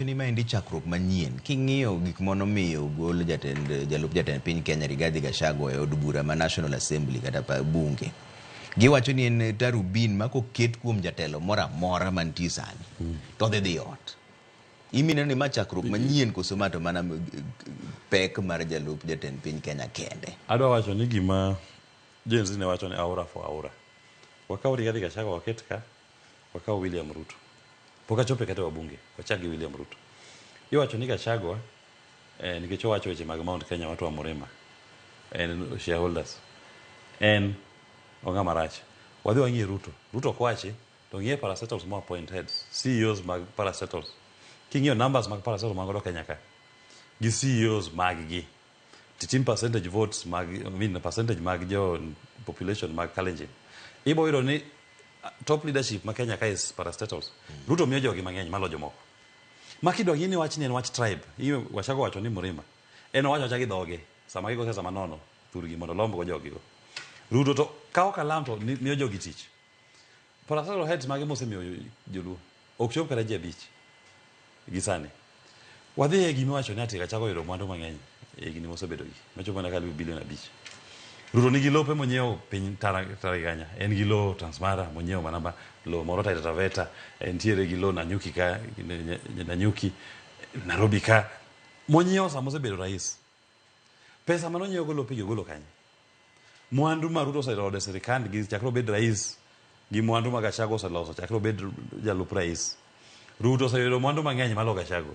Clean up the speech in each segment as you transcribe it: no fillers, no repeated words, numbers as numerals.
Ni ma endi chakruok manyien king'iyo gik mono miyo gol jalup jatend piny Kenya Rigathi Gachagua e od bura ma National Assembly kata bunge. Giwacho ni en tarubin ma koket kuom jatelo moro amora mantie sani to dhi ot. Imino ni ma chakruok manyien koso ma to mana pek mar jalup jatend piny Kenya kende. Adwa wacho ni gima Jenzi ne wacho ni aura for aura. Wakaw Rigathi Gachagua waket ka, wakaw William Ruto. Poka chope kata wabunge, wachagi William Ruto. Iwacho ni Gachagua nikech owacho weche mag Mount Kenya watu wa Murima en shareholders en onga marach. Wadhi wang'ie Ruto. Ruto kwachi to ng'ie parastatals mo appoint heads, CEOs mag parastatals. King'io numbers mag parastatals mag Kenya ka. Gi CEOs mag gi. Titim percentage votes mag percentage mag jo population mag Kalenjin. Ibo iro ni top leadership ma Kenya ka is parastatals. Ruto miyo jogi mang'eny malo jomoko. Makidwa ng'ini wach ni en wach tribe. Iyo Gachagua wacho ni Murima. En wacho chagi dhoge. Sama gigo sama nono turgi mondo lombo go jogi go. Ruto to kawo kalam to miyo jogi tich. Parastatal heads mage mose miyo joluo. Ok chop kata ji abich. Gisani. Wadhi e gimi wacho ni ati Gachagua yudo mwandu mang'eny e gini mosebedo gi. Machopo na kalibu bilion 5. Ruto nigi lope monyiewo piny Taraganya. En gi lo Transmara monyiewo manamba lo moro Taita Taveta. Entiere gi lo Nanyuki ka Nanyuki Nairobi ka monyiewo sama osebedo rais. Pesa manonyiewo go lope golo kanye. Mwandu ma Ruto oseloso sirikand gi chakro bed rais gi mwandu ma Gachagua oseloso chakro bed jalup rais. Ruto oseyudo mwandu mang'eny malo Gachagua.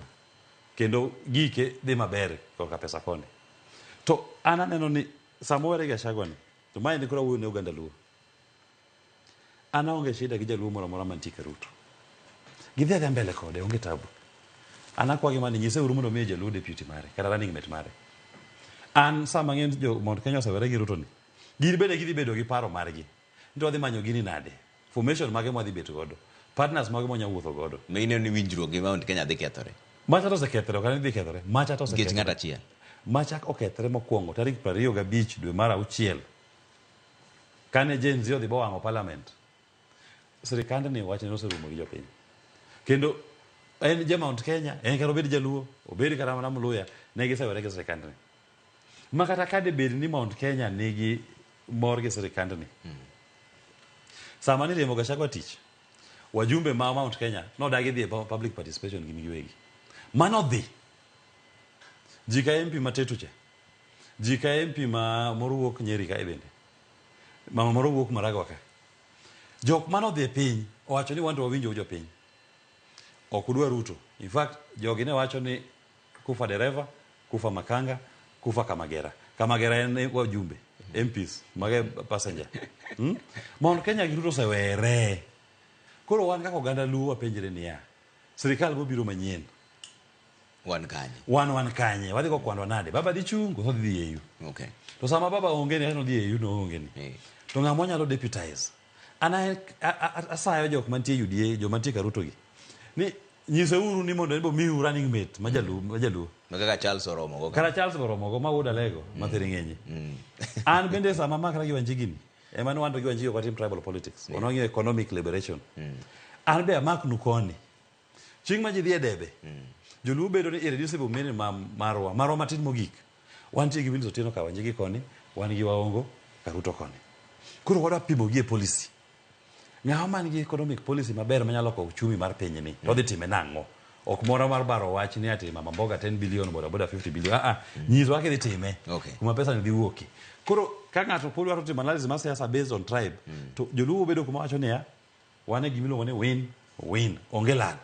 Kendo gike dhi maber koka pesa kone. To ananeno ni samowere Gachagua ni to mae ni kura wuoyo ne oganda luo. Ana onge shida gi jaluo moro amora mantie ka Ruto. Gidhi adhi mbele kode onge tabu. Ana kwa gima ni nyise uru mondo miye jaluo deputy mare kata running mate mare. An sama ng'eny jo Mount Kenya osewere gi Ruto ni. Gin bende gidhi bedo gi paro margi. Nito wadhi manyo gini nade. Formation mage mwadhi bet godo. Partners mage monya wuotho godo. Mine ni winjruok gi Mount Kenya dhi kethore. Macha to sekethore, kan dhi kethore. Macha to sekethore. Gech ng'ata achiel. Macha okethore mokwongo tarik 25 dwe mar auchiel. Kane Jenzi odhi bo wang'o parliament. Sirikand ni wacho ni oserumo gi jopiny. Kendo en je Mount Kenya, en karo bed jaluo, obed kata mana Mluya, ne gisewere gi sirikand ni. Ma kata kade bed ni Mount Kenya nigi mor gi sirikand ni. Sama ni riembo Gachagua tich. Wajumbe ma Mount Kenya nodagi dhi public participation gi migiwegi. Mano dhi. Jika MP matetu cha. Jika MP ma moruok Nyeri ka ebende. Mama moruok Maragwa ka. Jok mano dhi piny owacho ni wanto wawinjo jo piny. Ok udwa Ruto. In fact, jogi ne wacho ni kufa dereva, kufa makanga, kufa Kamagera. Kamagera en wajumbe, MPs, mage passenger. Mount Kenya gi Ruto sewere. Koro wan kaka oganda luo wapenjre niya. Sirikal biro manyien. Wan kanye. Wan kanye. Wadhi go kwandwa nade. Baba dhi chungo to dhi EU. Okay. To sama baba onge ni no dhi EU no onge ni. To ng'amo nyalo deputize. Ana asayo jok mantie UDA, jo mantie Ruto gi. Ni nyise uru ni mondo ibo miu running mate majaluo. Kaka Charles Oromo go. Kara Charles Oromo go ma wuoda lego mathiri ng'enye. An bende sama makra gi wanjigini. Emani wando gi wanjigo kwa team tribal politics. Onongi economic liberation. An be amak nukoni. Ching ma ji dhi edebe. Joluo bedo ni irreducible minimum marwa matin mogik. Wantie gi Willis Otieno ka wanjigi koni, wan gi waongo ka Ruto koni. Koro wada pimo gi policy. Ng'awa man gi economic policy maber manyalo ko uchumi mar piny ni. To dhi time nang'o. Ok moro mar baro wach ni ati mama mboga 10 billion boda 50 billion. Nyiswa kidhi time. Kuma pesa ni dhi wuoki. Koro ka ng'ato pod dwaro timo analysis mar siasa based on tribe, to joluo bedo kuma wacho niya, wan e gimiluongo ni win, onge lal.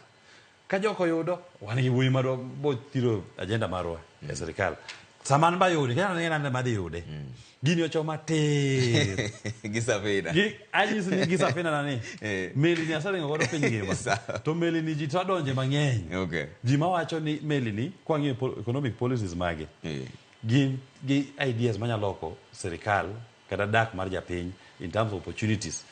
Ka joko yudo, wan gi wuoyi mar bo tiro agenda marwa e sirikal. Saman ba yude, kaya nena madhi yude. Gini ocho mater. Gisafina. Anyisi ni gisafina nani. Meli ni asali ngodo piny ngima. To meli ni ji twadonje mang'eny. Okay. Ji mawacho ni meli ni kwang'e economic policies mage. Gin gi ideas manyaloko sirikal kata dak mar japiny in terms of opportunities.